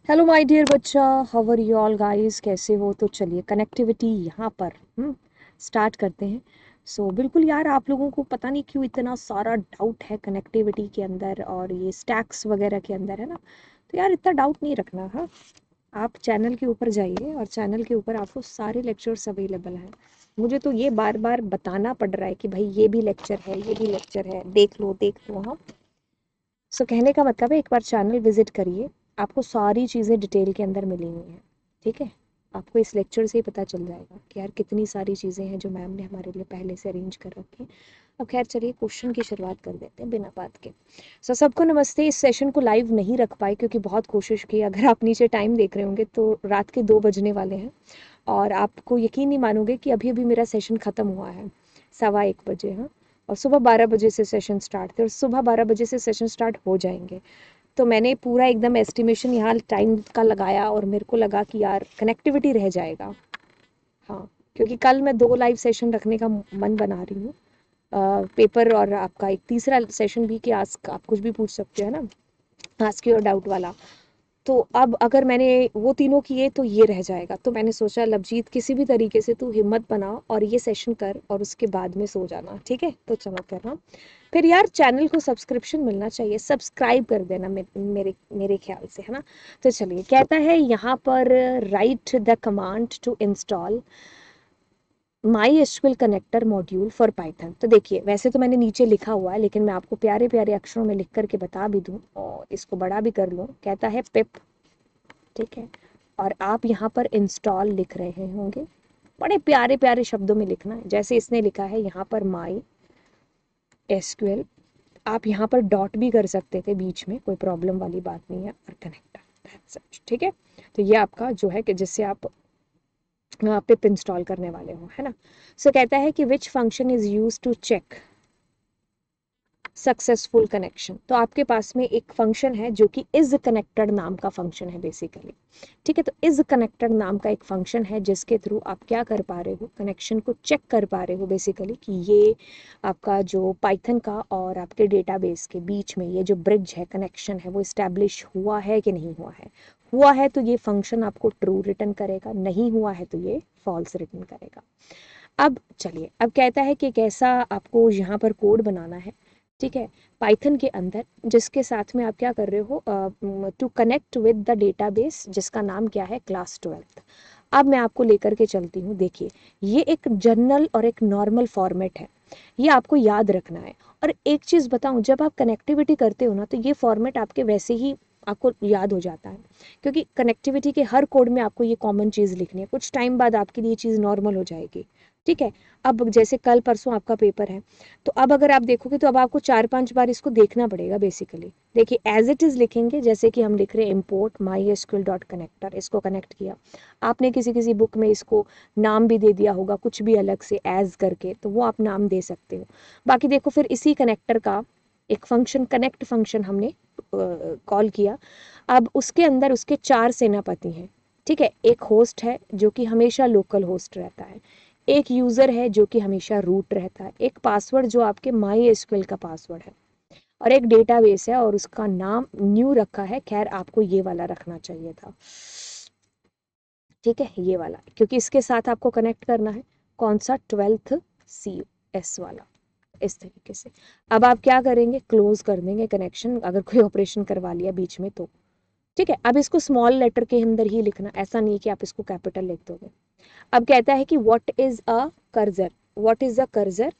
Hello my dear बच्चा, how are you all guys, कैसे हो? तो चलिए कनेक्टिविटी यहाँ पर स्टार्ट करते हैं। बिल्कुल यार, आप लोगों को पता नहीं क्यों इतना सारा डाउट है कनेक्टिविटी के अंदर और ये स्टैक्स वगैरह के अंदर, है ना? तो यार इतना डाउट नहीं रखना। हाँ, आप चैनल के ऊपर जाइए और चैनल के ऊपर आपको सारे लेक्चर्स अवेलेबल हैं। मुझे तो ये बार बार बताना पड़ रहा है कि भाई ये भी लेक्चर है, ये भी लेक्चर है, देख लो देख लो। हाँ, कहने का मतलब है एक बार चैनल विजिट करिए, आपको सारी चीज़ें डिटेल के अंदर मिली हुई हैं। ठीक है, आपको इस लेक्चर से ही पता चल जाएगा कि यार कितनी सारी चीज़ें हैं जो मैम ने हमारे लिए पहले से अरेंज कर रखी हैं। अब खैर चलिए क्वेश्चन की शुरुआत कर देते हैं बिना बात के। सबको नमस्ते। इस सेशन को लाइव नहीं रख पाए क्योंकि बहुत कोशिश की। अगर आप नीचे टाइम देख रहे होंगे तो रात के 2 बजने वाले हैं और आपको यकीन नहीं मानोगे कि अभी अभी मेरा सेशन ख़त्म हुआ है 1:15 बजे। हाँ, और सुबह 12 बजे से सेशन स्टार्ट थे और सुबह 12 बजे से सेशन स्टार्ट हो जाएंगे। तो मैंने पूरा एकदम एस्टिमेशन यहाँ टाइम का लगाया और मेरे को लगा कि यार कनेक्टिविटी रह जाएगा। हाँ, क्योंकि कल मैं 2 लाइव सेशन रखने का मन बना रही हूँ, पेपर और आपका एक तीसरा सेशन भी कि आज आप कुछ भी पूछ सकते हो, है ना, आस्क योर डाउट वाला। तो अब अगर मैंने वो तीनों किए तो ये रह जाएगा। तो मैंने सोचा लवजीत किसी भी तरीके से तू हिम्मत बना और ये सेशन कर और उसके बाद में सो जाना। ठीक है, तो चलो करना। फिर यार चैनल को सब्सक्रिप्शन मिलना चाहिए, सब्सक्राइब कर देना मेरे मेरे ख्याल से, है ना? तो चलिए, कहता है यहाँ पर write the command to install MySQL connector module for Python. तो देखिए, वैसे तो मैंने नीचे लिखा हुआ है लेकिन मैं आपको प्यारे प्यारे अक्षरों में लिख करके बता भी दूँ और इसको बड़ा भी कर लूँ। कहता है पिप, ठीक है, और आप यहाँ पर इंस्टॉल लिख रहे होंगे, बड़े प्यारे प्यारे शब्दों में लिखना है। जैसे इसने लिखा है यहाँ पर माई एसक्यूएल, आप यहाँ पर डॉट भी कर सकते थे बीच में, कोई प्रॉब्लम वाली बात नहीं है, और कनेक्टर। ठीक है, तो ये आपका जो है कि जिससे आप पिप इंस्टॉल करने वाले हो, है ना? कहता है कि which function is use to check successful connection. तो आपके पास में एक फंक्शन है जो कि इज कनेक्टेड नाम का फंक्शन है बेसिकली। ठीक है, तो इज कनेक्टेड नाम का एक फंक्शन है जिसके थ्रू आप क्या कर पा रहे हो, कनेक्शन को चेक कर पा रहे हो बेसिकली कि ये आपका जो पाइथन का और आपके डेटाबेस के बीच में ये जो ब्रिज है, कनेक्शन है, वो इस्टेब्लिश हुआ है कि नहीं हुआ है। हुआ है तो ये फंक्शन आपको ट्रू रिटर्न करेगा, नहीं हुआ है तो ये फॉल्स रिटर्न करेगा। अब चलिए, अब कहता है कि कैसा आपको यहाँ पर कोड बनाना है। ठीक है, पाइथन के अंदर, जिसके साथ में आप क्या कर रहे हो, to connect with the database जिसका नाम क्या है, क्लास 12। अब मैं आपको लेकर के चलती हूँ। देखिए, ये एक जनरल और एक नॉर्मल फॉर्मेट है, ये आपको याद रखना है। और एक चीज़ बताऊँ, जब आप कनेक्टिविटी करते हो ना तो ये फॉर्मेट आपके वैसे ही आपको याद हो जाता है, क्योंकि कनेक्टिविटी के हर कोड में आपको ये कॉमन चीज़ लिखनी है। कुछ टाइम बाद आपके लिए चीज़ नॉर्मल हो जाएगी। ठीक है, अब जैसे कल परसों आपका पेपर है, तो अब अगर आप देखोगे तो अब आपको 4-5 बार इसको देखना पड़ेगा बेसिकली। देखिए, एज इट इज़ लिखेंगे, जैसे कि हम लिख रहे हैं import my SQL dot connector, इसको कनेक्ट किया। आपने किसी किसी बुक में इसको नाम भी दे दिया होगा कुछ भी अलग से एज करके, तो वो आप नाम दे सकते हो। बाकी देखो, फिर इसी कनेक्टर का एक फंक्शन, कनेक्ट फंक्शन हमने कॉल किया। अब उसके अंदर उसके 4 सेनापति हैं। ठीक है, एक होस्ट है जो कि हमेशा लोकल होस्ट रहता है, एक यूज़र है जो कि हमेशा रूट रहता है, एक पासवर्ड जो आपके माई एसक्यूएल का पासवर्ड है, और एक डेटाबेस है और उसका नाम न्यू रखा है। खैर आपको ये वाला रखना चाहिए था। ठीक है, ये वाला, क्योंकि इसके साथ आपको कनेक्ट करना है। कौन सा? 12th CS वाला, इस तरीके से। अब आप क्या करेंगे, क्लोज कर देंगे कनेक्शन, अगर कोई ऑपरेशन करवा लिया बीच में तो। ठीक है, अब इसको स्मॉल लेटर के अंदर ही लिखना, ऐसा नहीं कि आप इसको कैपिटल लिख दोगे। अब कहता है कि what is a cursor, what is a cursor.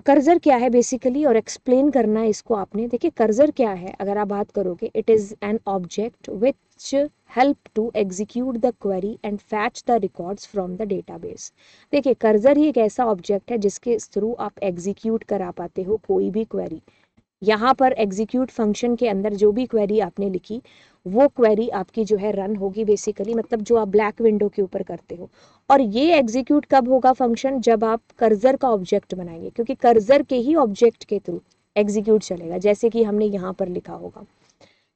Cursor क्या है बेसिकली, और एक्सप्लेन करना है इसको आपने। देखिए, कर्सर क्या है, अगर आप बात करोगे, it is an object which help to execute the query and fetch the records from the database. देखिए, कर्सर ही एक ऐसा ऑब्जेक्ट है जिसके थ्रू आप एग्जीक्यूट करा पाते हो कोई भी क्वेरी। यहाँ पर एग्जीक्यूट फंक्शन के अंदर जो भी क्वेरी आपने लिखी, वो क्वेरी आपकी जो है रन होगी बेसिकली, मतलब जो आप ब्लैक विंडो के ऊपर करते हो। और ये एग्जीक्यूट कब होगा फंक्शन, जब आप कर्सर का ऑब्जेक्ट बनाएंगे, क्योंकि कर्सर के ही ऑब्जेक्ट के थ्रू एग्जीक्यूट चलेगा, जैसे कि हमने यहाँ पर लिखा होगा।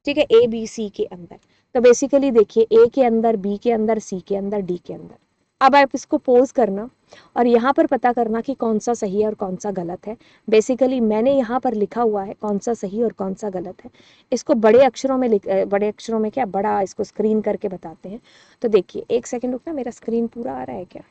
ठीक है, ABC के अंदर। तो बेसिकली देखिए, A के अंदर, B के अंदर, C के अंदर, D के अंदर, अब आप इसको पोज करना और यहाँ पर पता करना कि कौन सा सही है और कौन सा गलत है। बेसिकली मैंने यहाँ पर लिखा हुआ है कौन सा सही और कौन सा गलत है। इसको बड़े अक्षरों में बड़े अक्षरों में क्या, बड़ा इसको स्क्रीन करके बताते हैं। तो देखिए, एक सेकंड रुकना, मेरा स्क्रीन पूरा आ रहा है क्या?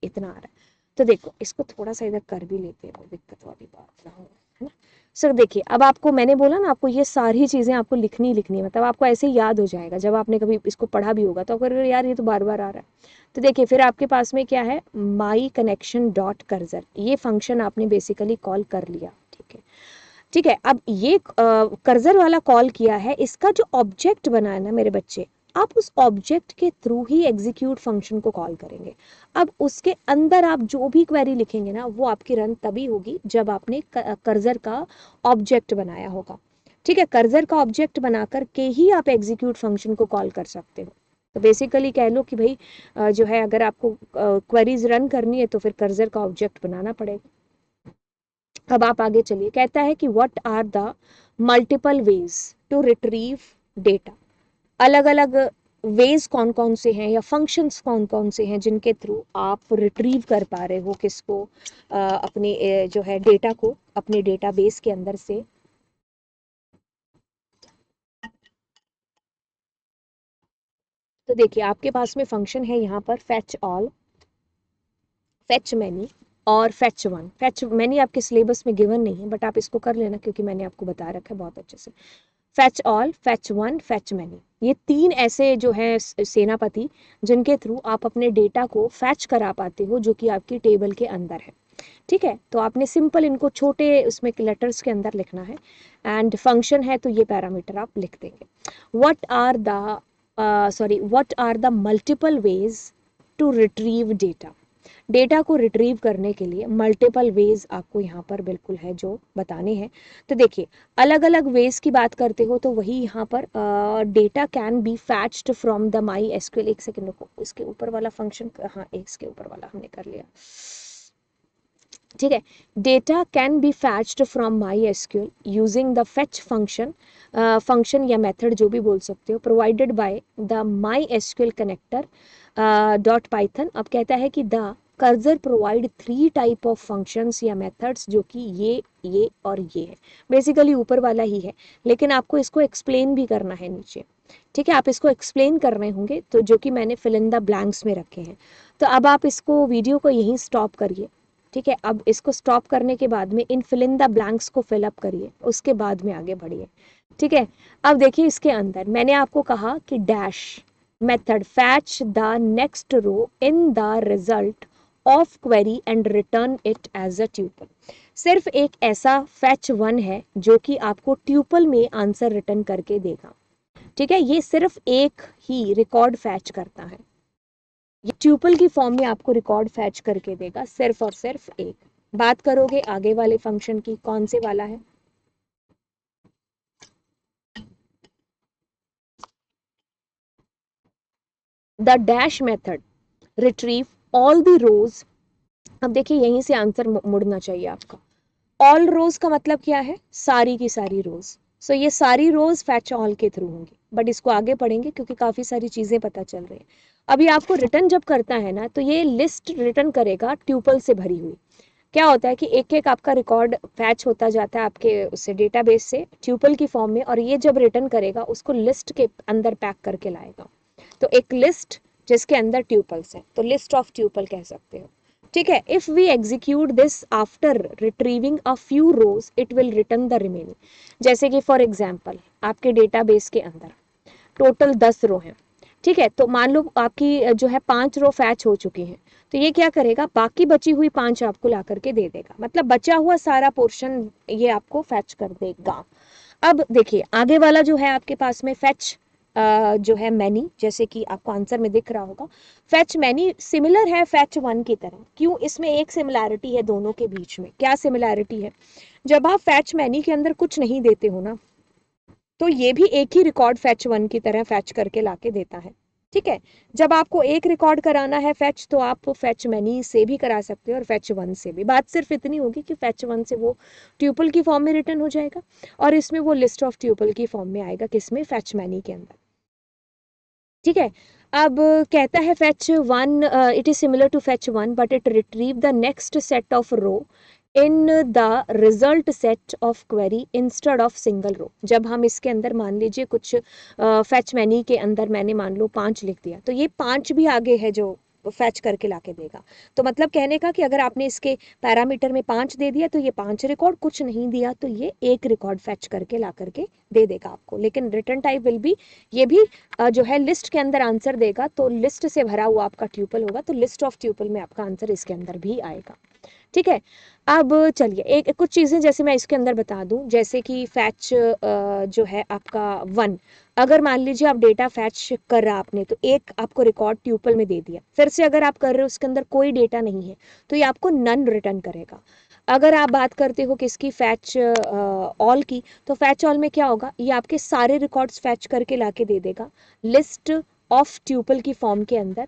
इतना आ रहा है। तो देखो, इसको थोड़ा सा इधर कर भी लेते हैं, दिक्कत वाली बात ना हो, है ना। सर देखिए, अब आपको मैंने बोला ना, आपको ये सारी चीज़ें आपको लिखनी लिखनी, मतलब आपको ऐसे ही याद हो जाएगा जब आपने कभी इसको पढ़ा भी होगा। तो अगर यार ये तो बार बार आ रहा है, तो देखिए फिर आपके पास में क्या है, माई कनेक्शन डॉट कर्सर, ये फंक्शन आपने बेसिकली कॉल कर लिया। ठीक है, ठीक है। अब ये कर्सर वाला कॉल किया है, इसका जो ऑब्जेक्ट बना है ना मेरे बच्चे, आप उस ऑब्जेक्ट के थ्रू ही एग्जीक्यूट फंक्शन को कॉल करेंगे। अब उसके अंदर आप जो भी क्वेरी लिखेंगे ना, वो आपकी रन तभी होगी जब आपने कर्सर का ऑब्जेक्ट बनाया होगा। ठीक है, कर्सर का ऑब्जेक्ट बना कर के ही आप एग्जीक्यूट फंक्शन को कॉल कर सकते हो। तो बेसिकली कह लो कि भाई जो है, अगर आपको क्वेरीज रन करनी है तो फिर कर्सर का ऑब्जेक्ट बनाना पड़ेगा। अब आप आगे चलिए, कहता है कि what are the multiple ways to retrieve data. अलग अलग वेज कौन कौन से हैं या फंक्शंस कौन कौन से हैं जिनके थ्रू आप रिट्रीव कर पा रहे हो किसको, अपने जो है डेटा को अपने डेटाबेस के अंदर से। तो देखिए, आपके पास में फंक्शन है यहाँ पर फेच ऑल, फेच मैनी और फेच वन। फेच मैनी आपके सिलेबस में गिवन नहीं है, बट आप इसको कर लेना क्योंकि मैंने आपको बता रखा है बहुत अच्छे से। Fetch all, fetch one, fetch many, ये तीन ऐसे जो है सेनापति जिनके थ्रू आप अपने डेटा को फैच करा पाते हो, जो कि आपकी टेबल के अंदर है। ठीक है, तो आपने सिंपल इनको छोटे उसमें लेटर्स के अंदर लिखना है। एंड फंक्शन है तो ये पैरामीटर आप लिख देंगे। What are the what are the multiple ways to retrieve data. Data को रिट्रीव करने के लिए मल्टीपल वेज आपको यहाँ पर बिल्कुल है जो बताने हैं। तो देखिए, अलग अलग वेज की बात करते हो तो वही यहाँ पर data can be fetched from the MySQL. एक सेकेंड रुको, इसके ऊपर वाला फंक्शन, हाँ इसके ऊपर वाला हमने कर लिया। ठीक है, data can be fetched from MySQL using the fetch function, function या मेथड जो भी बोल सकते हो, provided by the MySQL connector dot Python. अब कहता है कि the cursor provide 3 type of functions या मेथड्स, जो कि ये और ये है। बेसिकली ऊपर वाला ही है, लेकिन आपको इसको एक्सप्लेन भी करना है नीचे। ठीक है, आप इसको एक्सप्लेन कर रहे होंगे, तो जो कि मैंने फिल इन द ब्लैंक्स में रखे हैं। तो अब आप इसको वीडियो को यहीं स्टॉप करिए। ठीक है, अब इसको स्टॉप करने के बाद में इन फिल इन द ब्लैंक्स को फिल अप करिए, उसके बाद में आगे बढ़िए। ठीक है, अब देखिए इसके अंदर मैंने आपको कहा कि dash method fetch the next row in the result of query and return it as a tuple. सिर्फ एक ऐसा फैच वन है जो कि आपको ट्यूपल में आंसर रिटर्न करके देगा। ठीक है, ये सिर्फ एक ही रिकॉर्ड फैच करता है, ये ट्यूपल की फॉर्म में आपको रिकॉर्ड फैच करके देगा, सिर्फ और सिर्फ एक। बात करोगे आगे वाले फंक्शन की, कौन से वाला है, the dash method retrieve all the rows. अब देखिए, यहीं से आंसर मुड़ना चाहिए आपका। ऑल रोज का मतलब क्या है, सारी की सारी रोज। सो ये सारी रोज फैच ऑल के थ्रू होंगी, बट इसको आगे पढ़ेंगे क्योंकि काफी सारी चीजें पता चल रही है। अभी आपको रिटर्न जब करता है ना, तो ये लिस्ट रिटर्न करेगा ट्यूपल से भरी हुई। क्या होता है कि एक एक आपका रिकॉर्ड फैच होता जाता है आपके उससे डेटाबेस से ट्यूपल की फॉर्म में, और ये जब रिटर्न करेगा उसको लिस्ट के अंदर पैक करके लाएगा। तो एक लिस्ट जिसके अंदर ट्यूपल्स है, तो लिस्ट ऑफ ट्यूपल कह सकते हो। ठीक है, if we execute this after retrieving a few rows it will return the remaining. जैसे कि फॉर एग्जांपल आपके डेटाबेस के अंदर टोटल 10 रो हैं। ठीक है, तो मान लो आपकी जो है 5 रो फैच हो चुकी हैं, तो ये क्या करेगा, बाकी बची हुई 5 आपको ला करके दे देगा, मतलब बचा हुआ सारा पोर्शन ये आपको फैच कर देगा। अब देखिए आगे वाला जो है आपके पास में फेच जो है मैनी, जैसे कि आपको आंसर में दिख रहा होगा, फेच मैनी सिमिलर है फेच वन की तरह। क्यों, इसमें एक सिमिलैरिटी है दोनों के बीच में। क्या सिमिलैरिटी है, जब आप फेच मैनी के अंदर कुछ नहीं देते हो ना, तो ये भी एक ही रिकॉर्ड फेच वन की तरह फैच करके लाके देता है। ठीक है, जब आपको एक रिकॉर्ड कराना है फैच, तो आप फैच मैनी से भी करा सकते हो और फैच वन से भी। बात सिर्फ इतनी होगी कि फैच वन से वो ट्यूपल की फॉर्म में रिटर्न हो जाएगा, और इसमें वो लिस्ट ऑफ ट्यूपल की फॉर्म में आएगा, किसमें, फैच मैनी के अंदर। ठीक है, अब कहता है fetch one, it is similar to fetch one but it retrieve the next set of row in the result set of query instead of single row। जब हम इसके अंदर मान लीजिए कुछ fetch many के अंदर मैंने मान लो 5 लिख दिया, तो ये 5 भी आगे है जो फैच करके लाके देगा। तो मतलब कहने का कि अगर आपने इसके पैरामीटर में 5 दे दिया तो ये 5 रिकॉर्ड, कुछ नहीं दिया तो ये एक रिकॉर्ड फैच करके ला करके दे देगा आपको। लेकिन रिटर्न टाइप विल बी, ये भी जो है लिस्ट के अंदर आंसर देगा, तो लिस्ट से भरा हुआ आपका ट्यूपल होगा, तो लिस्ट ऑफ ट्यूपल में आपका आंसर इसके अंदर भी आएगा। ठीक है, अब चलिए एक कुछ चीज़ें जैसे मैं इसके अंदर बता दूं, जैसे कि फैच जो है आपका 1, अगर मान लीजिए आप डेटा फैच कर रहा आपने, तो एक आपको रिकॉर्ड ट्यूपल में दे दिया, फिर से अगर आप कर रहे हो उसके अंदर कोई डेटा नहीं है तो ये आपको नन रिटर्न करेगा। अगर आप बात करते हो किसकी, फैच ऑल की, तो फैच ऑल में क्या होगा, ये आपके सारे रिकॉर्ड्स फैच करके लाके दे देगा लिस्ट ऑफ ट्यूपल की फॉर्म के अंदर।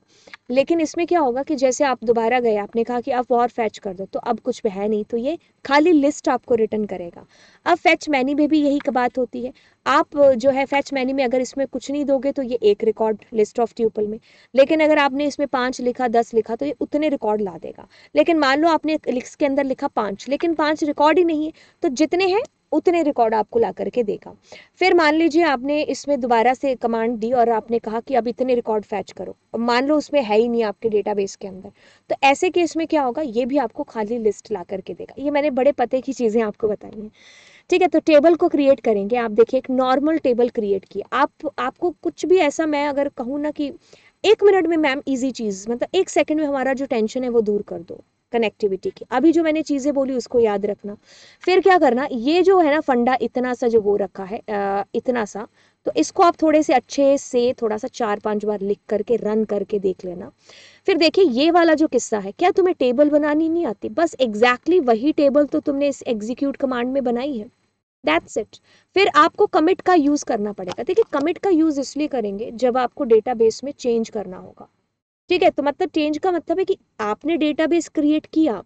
लेकिन इसमें क्या होगा कि जैसे आप दोबारा गए, आपने कहा कि आप और फैच कर दो, तो अब कुछ है नहीं, तो ये खाली लिस्ट आपको रिटर्न करेगा। अब फैच मैनी में भी यही बात होती है, आप जो है फैच मैनी में अगर इसमें कुछ नहीं दोगे तो ये एक रिकॉर्ड लिस्ट ऑफ ट्यूपल में, लेकिन अगर आपने इसमें 5 लिखा 10 लिखा तो ये उतने रिकॉर्ड ला देगा। लेकिन मान लो आपने लिस्ट के अंदर लिखा 5, लेकिन 5 रिकॉर्ड ही नहीं है, तो जितने हैं उतने रिकॉर्ड आपको ला करके देगा। फिर मान लीजिए आपने इसमें दोबारा से कमांड दी और आपने कहा कि अब इतने रिकॉर्ड फैच करो, मान लो उसमें है ही नहीं आपके डेटाबेस के अंदर, तो ऐसे केस में क्या होगा, ये भी आपको खाली लिस्ट ला करके देगा। ये मैंने बड़े पते की चीज़ें आपको बताई हैं। ठीक है, तो टेबल को क्रिएट करेंगे। आप देखिए एक नॉर्मल टेबल क्रिएट किया, आपको कुछ भी ऐसा, मैं अगर कहूँ ना कि 1 मिनट में मैम इजी चीज़, मतलब 1 सेकंड में हमारा जो टेंशन है वो दूर कर दो कनेक्टिविटी की। अभी जो मैंने चीज़ें बोली उसको याद रखना। फिर क्या करना, ये जो है ना फंडा इतना सा जो हो रखा है, इतना सा, तो इसको आप थोड़े से अच्छे से थोड़ा सा 4-5 बार लिख करके रन करके देख लेना। फिर देखिए ये वाला जो किस्सा है, क्या तुम्हें टेबल बनानी नहीं आती, बस एग्जैक्टली वही टेबल तो तुमने इस एग्जीक्यूट कमांड में बनाई है, दैट्स इट। फिर आपको कमिट का यूज करना पड़ेगा। देखिए कमिट का यूज इसलिए करेंगे जब आपको डेटाबेस में चेंज करना होगा। ठीक है, तो मतलब चेंज का मतलब है कि आपने डेटाबेस क्रिएट किया,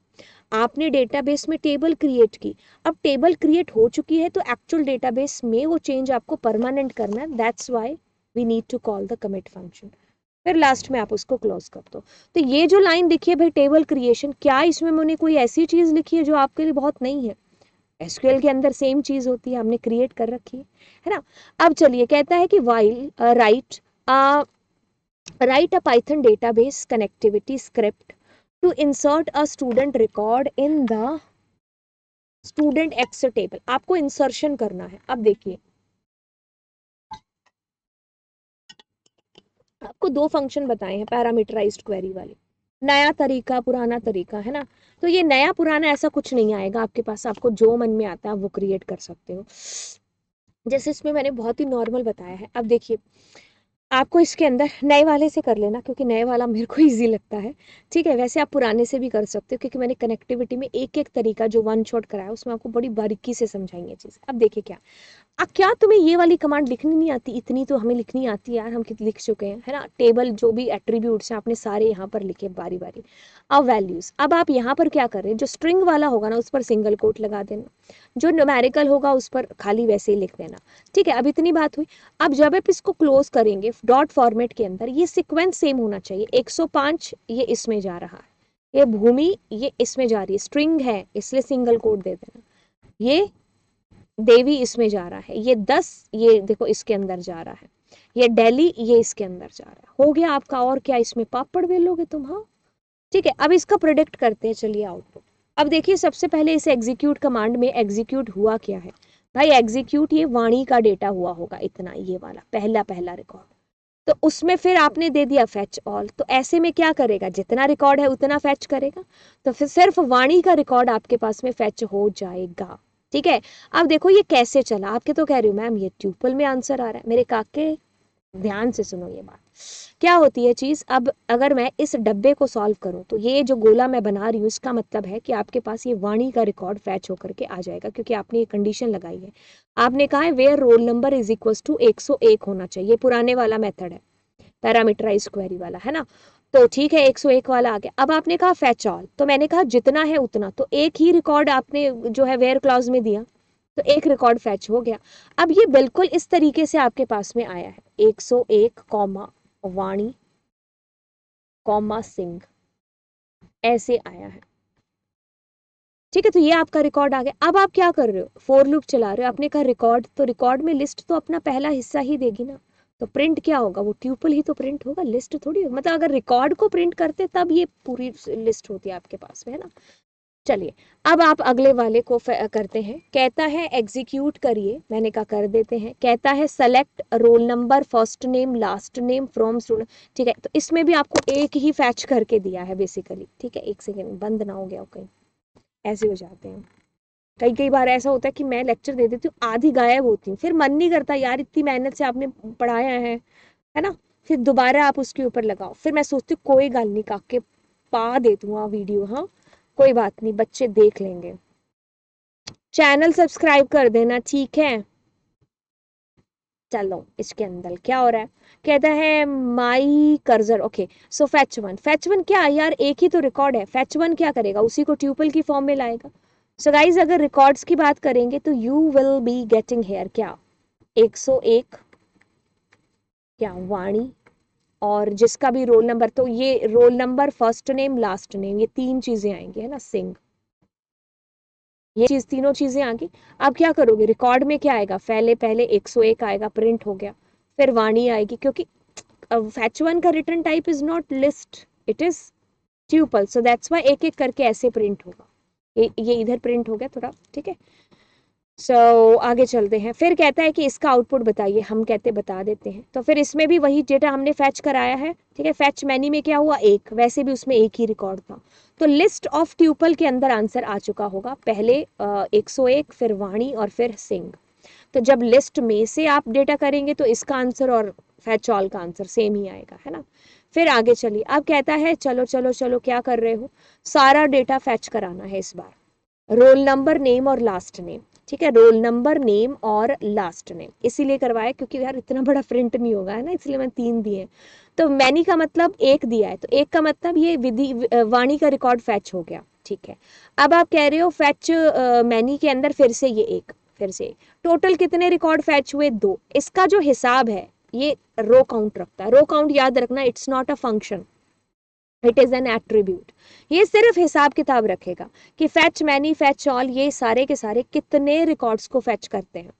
आपने डेटाबेस में टेबल क्रिएट की, अब टेबल क्रिएट हो चुकी है तो एक्चुअल डेटाबेस में वो चेंज आपको परमानेंट करना है, that's why we need to call the commit function. फिर लास्ट में आप उसको क्लोज कर दो। तो ये जो लाइन दिखी है भाई टेबल क्रिएशन, क्या इसमें मैंने कोई ऐसी चीज लिखी है जो आपके लिए बहुत नहीं है? एसक्यूएल के अंदर सेम चीज होती है, हमने क्रिएट कर रखी है ना। अब चलिए कहता है कि while write a Python database connectivity script to insert a student record in the student X table. आपको इंसर्शन करना है। अब देखिए आपको 2 फंक्शन बताए हैं पैरामीटराइज्ड क्वेरी वाले, नया तरीका पुराना तरीका, है ना। तो ये नया पुराना ऐसा कुछ नहीं आएगा आपके पास, आपको जो मन में आता है वो क्रिएट कर सकते हो। जैसे इसमें मैंने बहुत ही नॉर्मल बताया है। अब देखिए आपको इसके अंदर नए वाले से कर लेना, क्योंकि नए वाला मेरे को इजी लगता है। ठीक है, वैसे आप पुराने से भी कर सकते हो, क्योंकि मैंने कनेक्टिविटी में एक एक तरीका जो वन शॉट कराया उसमें आपको बड़ी बारीकी से समझाएंगे चीज़। अब देखिए क्या, अब क्या तुम्हें ये वाली कमांड लिखनी नहीं आती? इतनी तो हमें लिखनी आती है यार, हम कितनी लिख चुके हैं, है ना। टेबल जो भी एट्रीब्यूट्स हैं आपने सारे यहाँ पर लिखे बारी बारी। अब वैल्यूज, अब आप यहाँ पर क्या कर रहे हैं, जो स्ट्रिंग वाला होगा ना उस पर सिंगल कोट लगा देना, जो न्यूमेरिकल होगा उस पर खाली वैसे ही लिख देना। ठीक है, अब इतनी बात हुई। अब जब आप इसको क्लोज करेंगे डॉट फॉर्मेट के अंदर, ये सिक्वेंस सेम होना चाहिए। 105 ये इसमें जा रहा है, ये भूमि ये इसमें जा रही है, स्ट्रिंग है इसलिए सिंगल कोट दे देना। ये देवी इसमें जा रहा है, ये 10 ये देखो इसके अंदर जा रहा है, ये दिल्ली ये इसके अंदर जा रहा है। हो गया आपका, और क्या इसमें पापड़ बेलोगे तुम? हाँ ठीक है, अब इसका प्रोडिक्ट करते हैं, चलिए आउटपुट। अब देखिए सबसे पहले इस एग्जीक्यूट कमांड में एग्जीक्यूट हुआ क्या है भाई, एग्जीक्यूट ये वाणी का डेटा हुआ होगा इतना, ये वाला पहला पहला रिकॉर्ड, तो उसमें फिर आपने दे दिया फैच ऑल, तो ऐसे में क्या करेगा, जितना रिकॉर्ड है उतना फैच करेगा, तो फिर सिर्फ वाणी का रिकॉर्ड आपके पास में फैच हो जाएगा। ठीक है, अब देखो ये कैसे चला, आपके तो कह रही हूँ मैम ये ट्यूपल में आंसर आ रहा है, मेरे काके ध्यान से सुनो ये बात क्या होती है चीज। अब अगर मैं इस डब्बे को सॉल्व करूं तो ये जो गोला मैं बना रही हूँ इसका मतलब है कि आपके पास ये वाणी का रिकॉर्ड फैच होकर के आ जाएगा, क्योंकि आपने ये कंडीशन लगाई है। आपने कहा है where roll number is equal to 101 होना चाहिए, पुराने वाला मेथड है पैरामीटराइज्ड क्वेरी वाला, है ना। तो ठीक है 101 वाला आ गया। अब आपने कहा फैच ऑल, तो मैंने कहा जितना है उतना, तो एक ही रिकॉर्ड आपने जो है वेयर क्लॉज में दिया, तो एक रिकॉर्ड फैच हो गया। अब ये बिल्कुल इस तरीके से आपके पास में आया है 101 कॉमा वाणी कॉमा सिंह, ऐसे आया है। ठीक है, तो ये आपका रिकॉर्ड आ गया। अब आप क्या कर रहे हो, फोर लूप चला रहे हो, आपने कहा रिकॉर्ड, तो रिकॉर्ड में लिस्ट तो अपना पहला हिस्सा ही देगी ना, तो प्रिंट क्या होगा, वो ट्यूपल ही तो प्रिंट होगा, लिस्ट थोड़ी होगा। मतलब अगर रिकॉर्ड को प्रिंट करते तब ये पूरी लिस्ट होती है आपके पास में, है ना। चलिए, अब आप अगले वाले को करते हैं। कहता है एग्जीक्यूट करिए, मैंने कहा कर देते हैं। कहता है select roll number first name last name from student. ठीक है, तो इसमें भी आपको एक ही फैच करके दिया है बेसिकली। ठीक है, एक सेकेंड, बंद ना हो गया हो कहीं, ऐसे हो जाते हैं कई कई बार। ऐसा होता है कि मैं लेक्चर दे देती हूँ, आधी गायब होती हूँ, फिर मन नहीं करता यार, इतनी मेहनत से आपने पढ़ाया है ना, फिर दोबारा आप उसके ऊपर लगाओ। फिर मैं सोचती हूँ कोई गल नहीं, काके पा दे दूँ वीडियो, हाँ कोई बात नहीं, बच्चे देख लेंगे। चैनल सब्सक्राइब कर देना, ठीक है। चलो, इसके अंदर क्या हो रहा है, कहता है माई कर्जर। ओके, सो फैच वन, फैच वन क्या यार, एक ही तो रिकॉर्ड है, फैच वन क्या करेगा, उसी को ट्यूपल की फॉर्म में लाएगा। सो गाइज, अगर रिकॉर्ड्स की बात करेंगे तो you will be getting hair क्या, 101 क्या वाणी, और जिसका भी रोल नंबर, तो ये roll number first name last name, ये तीन चीजें आएंगी, है ना, सिंह, ये चीज, तीनों चीजें आ गई। अब क्या करोगे, रिकॉर्ड में क्या आएगा, पहले पहले 101 आएगा, प्रिंट हो गया। फिर वाणी आएगी, क्योंकि फैच वन का return type is not list, it is tuple, so that's why एक एक करके ऐसे प्रिंट होगा। ये इधर प्रिंट हो गया थोड़ा, ठीक है। आगे चलते हैं। फिर कहता है कि इसका आउटपुट बताइए, हम कहते बता देते हैं। तो फिर इसमें भी वही डेटा हमने फैच कराया है, ठीक है। फैच मैनी में क्या हुआ, एक, वैसे भी उसमें एक ही रिकॉर्ड था। तो लिस्ट ऑफ ट्यूपल के अंदर आंसर आ चुका होगा, पहले 101, फिर वाणी और फिर सिंह। तो जब लिस्ट में से आप डेटा करेंगे तो इसका आंसर और फैच ऑल का आंसर सेम ही आएगा, है ना। फिर आगे चलिए, अब कहता है चलो चलो चलो, क्या कर रहे हो, सारा डेटा फैच कराना है इस बार, रोल नंबर नेम और लास्ट नेम। ठीक है, रोल नंबर नेम और लास्ट नेम इसीलिए करवाया क्योंकि यार इतना बड़ा प्रिंट नहीं होगा, है ना, इसलिए मैं 3 दिए। तो मैनी का मतलब एक दिया है, तो एक का मतलब ये विधि वाणी का रिकॉर्ड फैच हो गया, ठीक है। अब आप कह रहे हो फैच मैनी के अंदर फिर से ये एक, फिर से टोटल कितने रिकॉर्ड फैच हुए, 2। इसका जो हिसाब है ये रो काउंट रखता है। रो काउंट याद रखना, it's not a function, it is an attribute. ये सिर्फ हिसाब किताब रखेगा कि फैच मैनी फैच ऑल ये सारे के सारे कितने रिकॉर्ड्स को फैच करते हैं,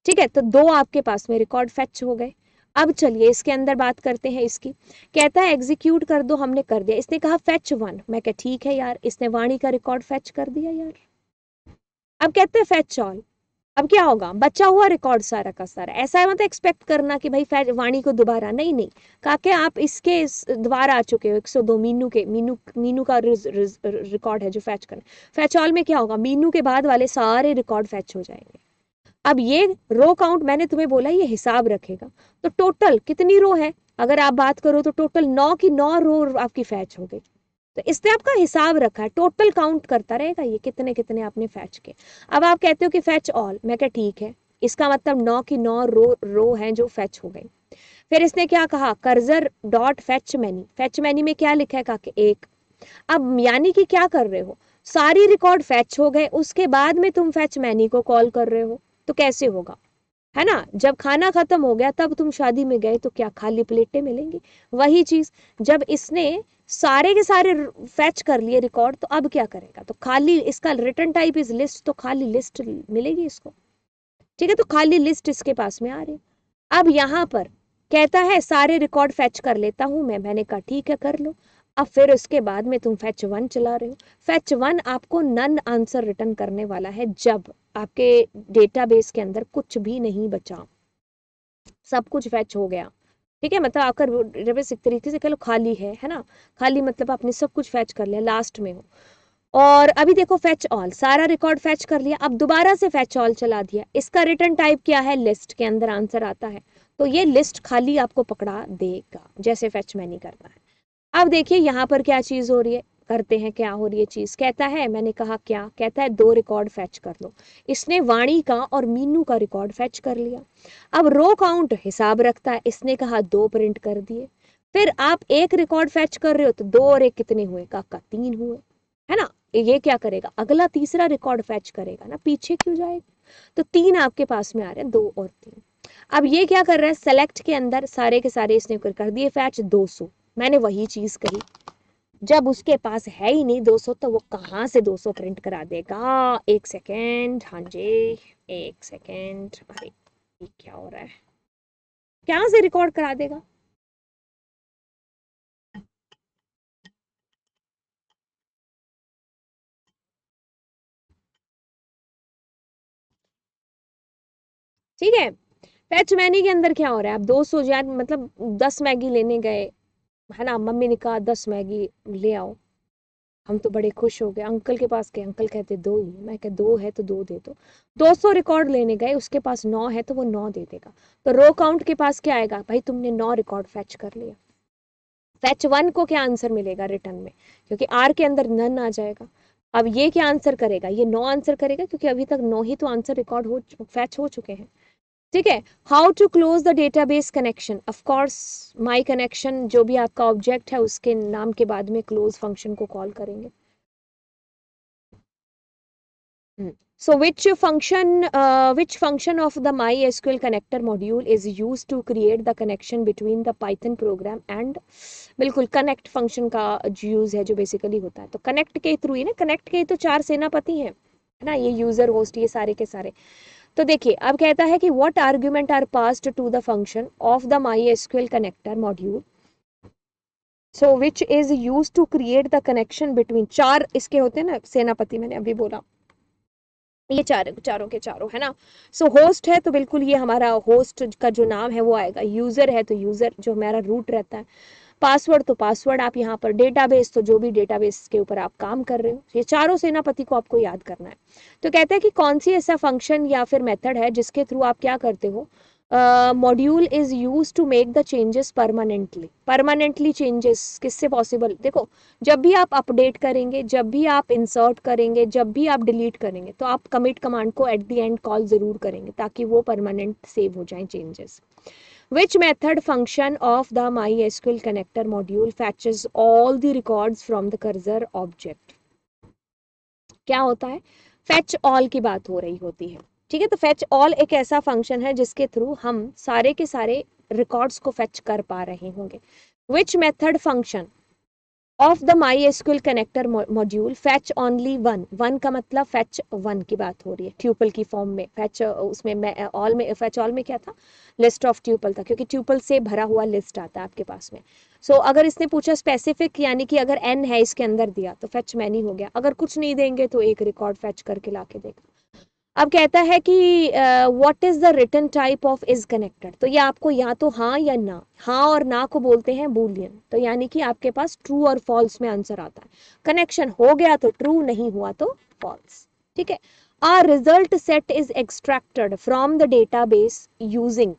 ठीक है। तो 2 आपके पास में रिकॉर्ड फैच हो गए। अब चलिए इसके अंदर बात करते हैं इसकी। कहता है एग्जीक्यूट कर दो, हमने कर दिया। इसने कहा फैच वन, मैं कहा ठीक है यार, इसने वाणी का रिकॉर्ड फैच कर दिया यार। अब कहते हैं फैच ऑल, अब क्या होगा, बचा हुआ रिकॉर्ड सारा का सारा। ऐसा मत एक्सपेक्ट करना कि भाई वाणी को दोबारा, नहीं नहीं, काके आप इसके द्वारा आ चुके हो 102 मीनू के, मीनू का रिकॉर्ड है जो फैच करना। फैच ऑल में क्या होगा, मीनू के बाद वाले सारे रिकॉर्ड फैच हो जाएंगे। अब ये रो काउंट मैंने तुम्हें बोला ये हिसाब रखेगा। तो टोटल कितनी रो है, अगर आप बात करो तो टोटल 9 की 9 रो आपकी फैच हो गई। तो इसने आपका हिसाब रखा है, टोटल काउंट करता रहेगा ये कितने कितने आपने फैच के। अब आप कहते हो कि फैच ऑल, मैं क्या ठीक है, इसका मतलब 9 की 9 रो हैं जो फैच हो गई। फिर इसने क्या कहा, cursor dot fetch many, fetch many में क्या लिखा है काके, एक। अब यानी कि क्या कर रहे हो, सारी रिकॉर्ड फैच हो गए, उसके बाद में तुम फैच मैनी को कॉल कर रहे हो, तो कैसे होगा, है ना। जब खाना खत्म हो गया तब तुम शादी में गए तो क्या खाली प्लेटें मिलेंगी, वही चीज जब इसने सारे के सारे फैच कर लिए रिकॉर्ड, तो अब क्या करेगा, तो खाली, इसका रिटर्न टाइप इज लिस्ट, तो खाली लिस्ट मिलेगी इसको, ठीक है। तो खाली लिस्ट इसके पास में आ रही। अब यहाँ पर कहता है सारे रिकॉर्ड फैच कर लेता हूं मैं, मैंने कहा ठीक है कर लो। अब फिर उसके बाद में तुम फैच वन चला रहे हो। फैच वन आपको नन आंसर रिटर्न करने वाला है जब आपके डेटाबेस के अंदर कुछ भी नहीं बचा, सब कुछ फैच हो गया, ठीक है। मतलब आपका डेटाबेस एक तरीके से कह लो खाली है ना। खाली मतलब आपने सब कुछ फैच कर लिया, लास्ट में हो। और अभी देखो फैच ऑल, सारा रिकॉर्ड फैच कर लिया, अब दोबारा से फैच ऑल चला दिया। इसका रिटर्न टाइप क्या है, लिस्ट के अंदर आंसर आता है, तो ये लिस्ट खाली आपको पकड़ा देगा जैसे फैच मैनी करता है। अब देखिए यहाँ पर क्या चीज हो रही है, करते हैं क्या हो रही है चीज। कहता है, मैंने कहा क्या, कहता है 2 रिकॉर्ड फैच कर लो। इसने वाणी का और मीनू का रिकॉर्ड फैच कर लिया। अब रो काउंट हिसाब रखता है, इसने कहा 2 प्रिंट कर दिए। फिर आप एक रिकॉर्ड फैच कर रहे हो तो 2 और 1 कितने हुए, काका 3 हुए, है ना। ये क्या करेगा, अगला तीसरा रिकॉर्ड फैच करेगा ना, पीछे क्यों जाएगा। तो 3 आपके पास में आ रहे हैं, 2 और 3। अब ये क्या कर रहा है, सेलेक्ट के अंदर सारे के सारे इसने कर दिए फैच 200, मैंने वही चीज कही, जब उसके पास है ही नहीं 200 तो वो कहाँ से 200 प्रिंट करा देगा। एक सेकेंड, हाँ जी, एक सेकेंड। अरे ये क्या हो रहा है, कहाँ से रिकॉर्ड करा देगा। ठीक है, फैच मैनी के अंदर क्या हो रहा है, आप 200 यार मतलब 10 मैगी लेने गए, है ना, मम्मी ने कहा 10 मैगी ले आओ, हम तो बड़े खुश हो गए, अंकल के पास गए, अंकल कहते दो ही, मैं कह दो है तो दो दे दो। 200 रिकॉर्ड लेने गए, उसके पास 9 है तो वो 9 दे देगा। तो रो काउंट के पास क्या आएगा, भाई तुमने 9 रिकॉर्ड फैच कर लिया। फैच वन को क्या आंसर मिलेगा रिटर्न में, क्योंकि आर के अंदर नन आ जाएगा। अब ये क्या आंसर करेगा, ये 9 आंसर करेगा, क्योंकि अभी तक 9 ही तो आंसर रिकॉर्ड हो फैच हो चुके हैं। ठीक है, how to close the database connection, of course my connection जो भी आपका ऑब्जेक्ट है उसके नाम के बाद में क्लोज फंक्शन को कॉल करेंगे। So which function of the MySQL connector module is used to create the connection between the Python program and, बिल्कुल कनेक्ट फंक्शन का यूज है जो बेसिकली होता है, तो कनेक्ट के थ्रू ही ना, कनेक्ट के ही तो 4 सेनापति हैं, है ना, ये यूजर होस्ट ये सारे के सारे। तो देखिए अब कहता है कि what argument are passed to the function of the MySQL connector module, so which is use to create the connection between, 4 इसके होते हैं ना सेनापति, मैंने अभी बोला ये चारों के चारों, है ना। सो होस्ट है तो बिल्कुल ये हमारा होस्ट का जो नाम है वो आएगा, यूजर है तो यूजर जो हमारा रूट रहता है, पासवर्ड तो पासवर्ड आप यहाँ पर, डेटाबेस तो जो भी डेटाबेस के ऊपर आप काम कर रहे हो, ये चारों सेनापति को आपको याद करना है। तो कहते हैं कि कौन सी ऐसा फंक्शन या फिर मेथड है जिसके थ्रू आप क्या करते हो, module is use to make the changes permanently, permanently changes किससे पॉसिबल, देखो जब भी आप अपडेट करेंगे, जब भी आप इंसर्ट करेंगे, जब भी आप डिलीट करेंगे, तो आप कमिट कमांड को एट द एंड कॉल जरूर करेंगे ताकि वो परमानेंट सेव हो जाए changes. Which method function of the MySQL connector module fetches all the records from the cursor object? क्या होता है, fetch all की बात हो रही होती है। ठीक है, तो fetch all एक ऐसा फंक्शन है जिसके थ्रू हम सारे के सारे रिकॉर्ड्स को फेच कर पा रहे होंगे। Which method function of the MySQL connector module fetch only one, one का मतलब फैच वन की बात हो रही है, ट्यूपल की फॉर्म में फैच, उसमें ऑल में, फैच ऑल में क्या था, लिस्ट ऑफ ट्यूपल था, क्योंकि ट्यूपल से भरा हुआ लिस्ट आता है आपके पास में। सो अगर इसने पूछा स्पेसिफिक, यानी कि अगर n है इसके अंदर दिया तो फैच मैनी हो गया, अगर कुछ नहीं देंगे तो एक रिकॉर्ड फैच करके ला के देगा। अब कहता है कि what is the written type of is connected, तो ये आपको या तो हाँ या ना, हाँ और ना को बोलते हैं बूलियन, तो यानी कि आपके पास ट्रू और फॉल्स में आंसर आता है, कनेक्शन हो गया तो ट्रू, नहीं हुआ तो फॉल्स। ठीक है, a result set is extracted from the database using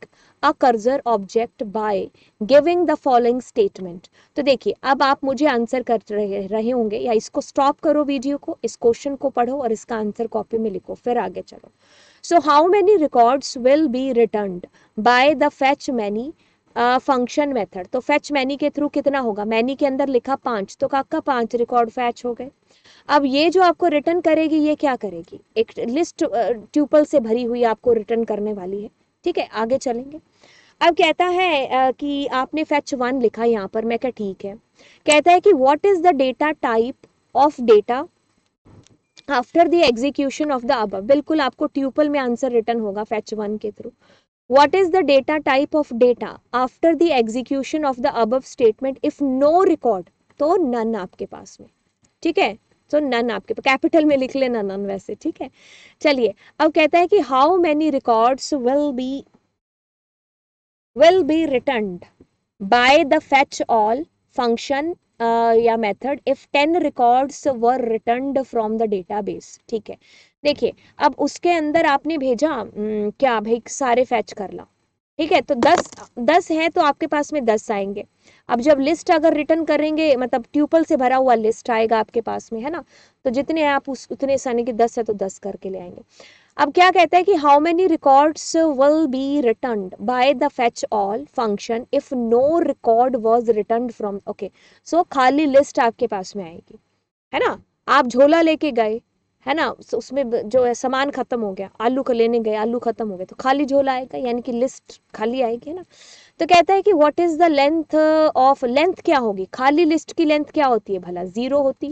a cursor object by giving the following statement। तो देखिए अब आप मुझे आंसर कर रहे होंगे, या इसको स्टॉप करो वीडियो को, इस क्वेश्चन को पढ़ो और इसका आंसर कॉपी में लिखो, फिर आगे चलो। So how many records will be returned by the fetch many function method, तो फेच मैनी के थ्रू कितना होगा, मैनी के अंदर लिखा 5, तो काका 5 रिकॉर्ड फैच हो गए। अब ये जो आपको रिटर्न करेगी ये क्या करेगी, एक लिस्ट ट्यूपल से भरी हुई आपको रिटर्न करने वाली है। ठीक है, आगे चलेंगे। अब कहता है कि आपने फैच वन लिखा यहाँ पर, मैं क्या ठीक है, कहता है कि what is the data type of data after the execution of the above, बिल्कुल आपको ट्यूपल में आंसर रिटर्न होगा फैच वन के थ्रू। What is the data type of data after the execution of the above statement if no record, तो none आपके पास में। ठीक है, तो नन आपके कैपिटल में लिख लेना नन वैसे। ठीक है, चलिए अब कहता है कि how many records will be returned by the fetch all function या method if 10 records were returned from the database। ठीक है, देखिए अब उसके अंदर आपने भेजा क्या भाई सारे फैच कर ला, ठीक है, तो 10 है तो आपके पास में 10 आएंगे। अब जब लिस्ट अगर रिटर्न करेंगे मतलब ट्यूपल से भरा हुआ लिस्ट आएगा आपके पास में, है ना, तो जितने आप उतने साने के 10 है तो 10 करके ले आएंगे। अब क्या कहता है कि how many records will be returned by the fetch all function if no record was returned from, okay, so खाली लिस्ट आपके पास में आएगी, है ना, आप झोला लेके गए, है ना, उसमें जो है सामान खत्म हो गया, आलू को लेने गए आलू खत्म हो गए, तो खाली झोला आएगा, यानी कि लिस्ट खाली आएगी, है ना। तो कहता है कि what is the length of, length क्या होगी, खाली लिस्ट की लेंथ क्या होती है भला, 0 होती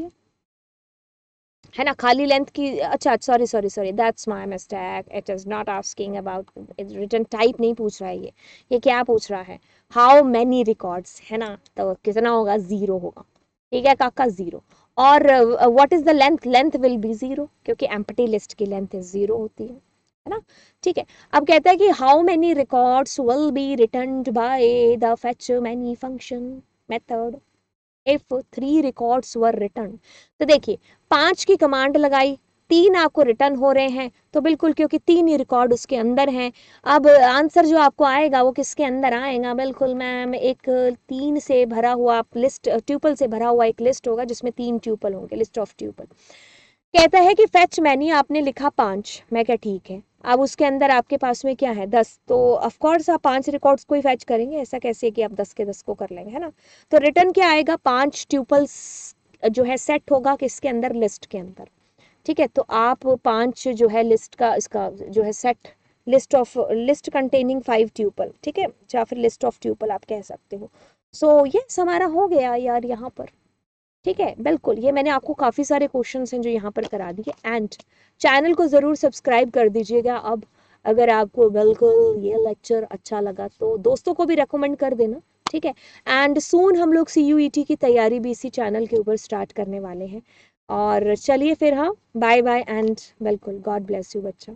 है ना, खाली लेंथ की। अच्छा sorry sorry sorry, that's my mistake, it is not asking about return type, नहीं पूछ रहा है ये क्या पूछ रहा है, हाउ मैनी रिकॉर्ड्स, है ना, तो कितना होगा, 0 होगा। ठीक है काका, 0। और what is the length, length will be 0, क्योंकि एम्प्टी लिस्ट की लेंथ 0 होती है ना। ठीक है, अब कहता है कि how many records will be returned by the fetch many function method if 3 records were return. तो देखिए 5 की कमांड लगाई, 3 आपको रिटर्न हो रहे हैं, तो बिल्कुल क्योंकि 3 ही रिकॉर्ड उसके अंदर हैं। अब आंसर जो आपको आएगा वो किसके अंदर आएगा, बिल्कुल मैम एक 3 से भरा हुआ लिस्ट, ट्यूपल से भरा हुआ एक लिस्ट होगा जिसमें 3 ट्यूपल होंगे, लिस्ट ऑफ ट्यूपल। कहता है कि फेच मैनी आपने लिखा 5, मैं क्या ठीक है, अब उसके अंदर आपके पास में क्या है, 10, तो ऑफ कोर्स आप 5 रिकॉर्ड्स को ही फैच करेंगे, ऐसा कैसे कि आप 10 के 10 को कर लेंगे, है ना। तो रिटर्न क्या आएगा, 5 ट्यूपल्स जो है सेट होगा किसके अंदर, लिस्ट के अंदर। ठीक है, तो आप 5 जो है लिस्ट का, इसका जो है set, list of, list containing 5 tuple, ठीक है, या फिर लिस्ट ऑफ ट्यूपल आप कह सकते हो। सो ये हमारा हो गया यार यहाँ पर। ठीक है, बिल्कुल, ये मैंने आपको काफ़ी सारे क्वेश्चंस हैं जो यहाँ पर करा दिए। एंड चैनल को ज़रूर सब्सक्राइब कर दीजिएगा। अब अगर आपको बिल्कुल ये लेक्चर अच्छा लगा तो दोस्तों को भी रेकमेंड कर देना। ठीक है, एंड सून हम लोग CUET की तैयारी भी इसी चैनल के ऊपर स्टार्ट करने वाले हैं। और चलिए फिर, हाँ, बाय बाय एंड बिल्कुल गॉड ब्लेस यू बच्चा।